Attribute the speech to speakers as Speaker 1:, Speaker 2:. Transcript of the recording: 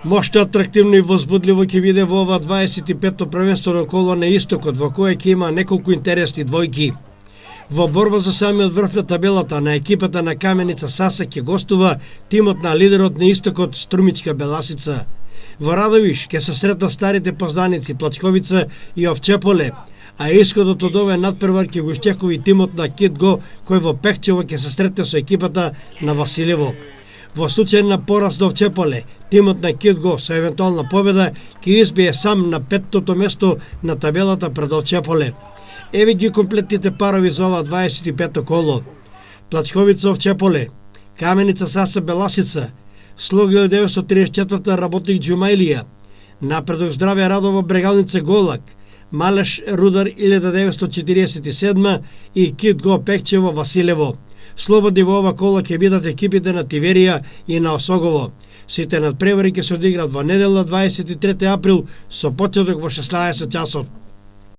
Speaker 1: Мошто атрактивно и возбудливо ќе биде во ова 25-то првенствено коло на Истокот, во кое ќе има неколку интересни двојки. Во борба за самиот врв на табелата на екипата на Каменица Саса ќе гостува тимот на лидерот на Истокот Струмичка Беласица. Во Радовиш ќе се сретнат старите познаници Плачковица и Овчеполе, а исходот од овој надпревар ќе го исчекува тимот на Китго, кој во Пехчево ќе се сретне со екипата на Василево. Во случај на пораз до Овчеполе, тимот на Китго со евентуална победа ќе избие сам на 5-тото место на табелата пред Овчеполе. Еве ги комплетните парови за ова 25-то коло. Плачковица Овчеполе, Каменица Саса Беласица, Слог 1934 работник Џумаилија, Напредок Здраве Радово Брегалница Голак, Малеш Рудар 1947 и Китго Пекчево Василево. Слободни во ова кола ќе бидат екипите на Тиверија и на Осогово. Сите надпревари ќе се одиграат во недела 23 април со почеток во 16 часот.